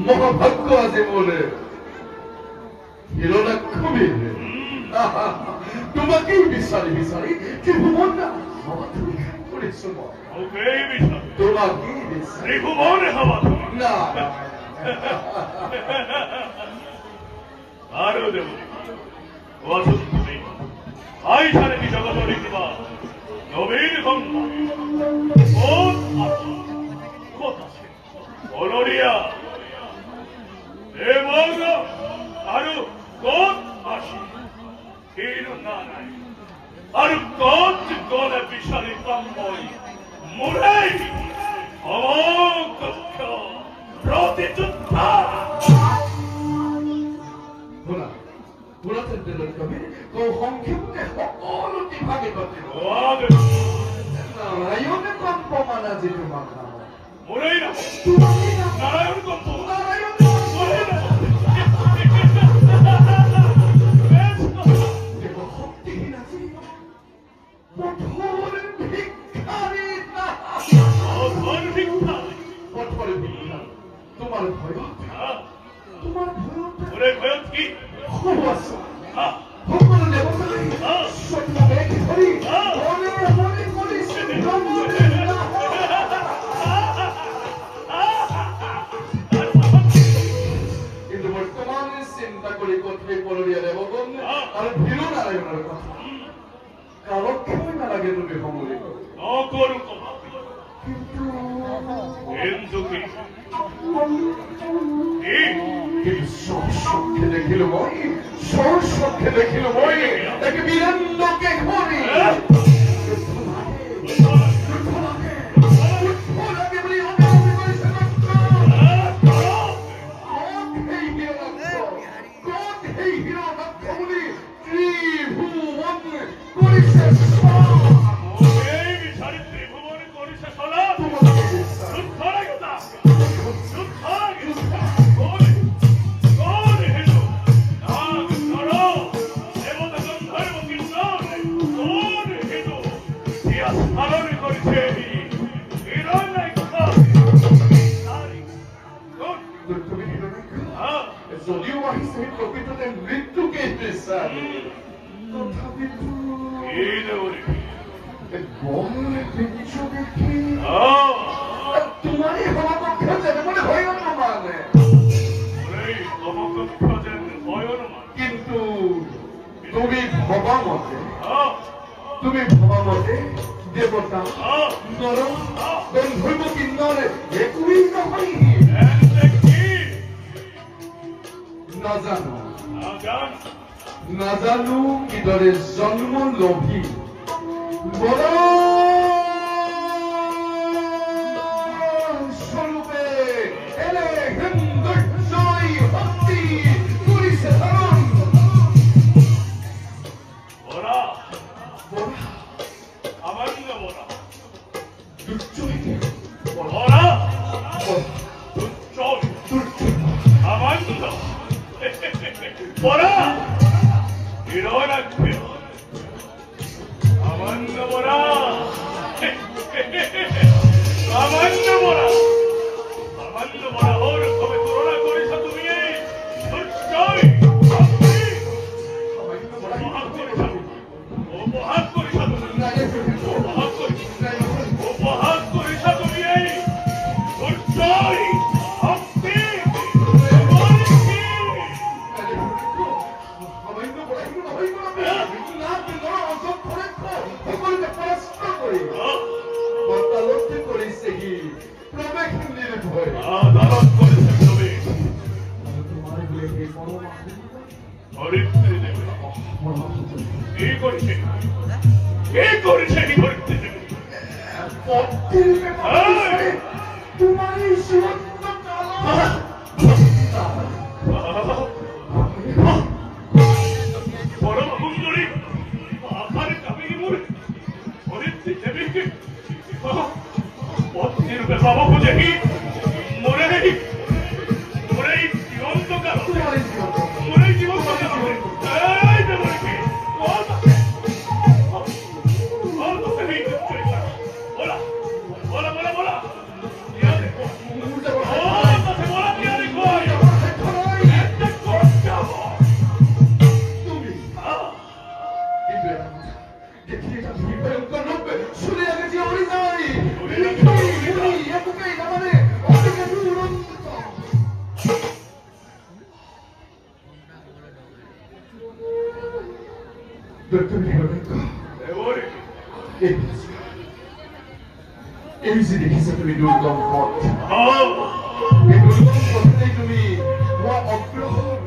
মহাভাগ্য আছে বলে হিরণাক্ষী তোমাকেই বিচারি বিচারি ত্রিভুবন হাওয়াধুলি করেছো তোমাকেই ত্রিভুবনে হাওয়াধুলি না আরো দেব অসুস্থ আই সারে কি জগৎ লিখবা নবীন গঙ্গা অনরিয়া এবং আরো কোন আসি হিরো না নাই আরো কোন গলে বিশালী কম্বই মুরাই অমোক্ষ প্রতিযোদ্ধা ভোলা ভোলা তেন্দ্রের কবি কৌ সংক্ষেপে সকলটি ভাগে পাতে নারায়ণে কম্প মানা যিটো মাথা মুরাই না নারায়ণ কম্প নারায়ণ মুরাই না শক্তিহীন আছে কঠোর ভিক্ষারী কঠোর ভিক্ষা তোমার ভয় তোমার ভয় ভয় কি খুব আছে সকল দেবতাই সত্য মেঘ ধরি মনে মনে করিস কিন্তু বর্তমানে চিন্তা করি কোথায় পলরিয়া দেবগণ আর ভীর নারায়ণের কথা কালক্ষেপে নালাগে তুমি সমলে নকরু কিন্তু সক্ষে দেখিল মই সক্ষে দেখিল মই তাকে বীরেন্দ্রকে ঘরে যদিও আহিছে প্ৰকৃততে মৃত্যুকে বিচাৰি তথাপিতো তোমাৰে সমকক্ষ যেনে মানে ভয় নমানে কিন্তু তুমি ভবা মতে দেৱতা নৰ গন্ধৰ্ব কিন্নৰে একোৱেই নহয় নাজানো কিদৰে জন্ম লভি স্বৰূপে এনে সৌন্দৰ্যই শক্তি কৰিছে ধাৰণ কি করছে কি করতে পথের ব্যাপারে তোমার এই সীমান্ত পরম সুন্দরী আকার কামিনী মোড়ে অনিত্য দেবীকে পথের ব্যাপার খুঁজে কি মোড়েই জীবন্তকাল মোড়েই জীবন্তকাল এই দেবীকে bola. এই যে দেখিছে তুমি দুর্গম পথ এই দুর্গম পথে তুমি অগ্রসর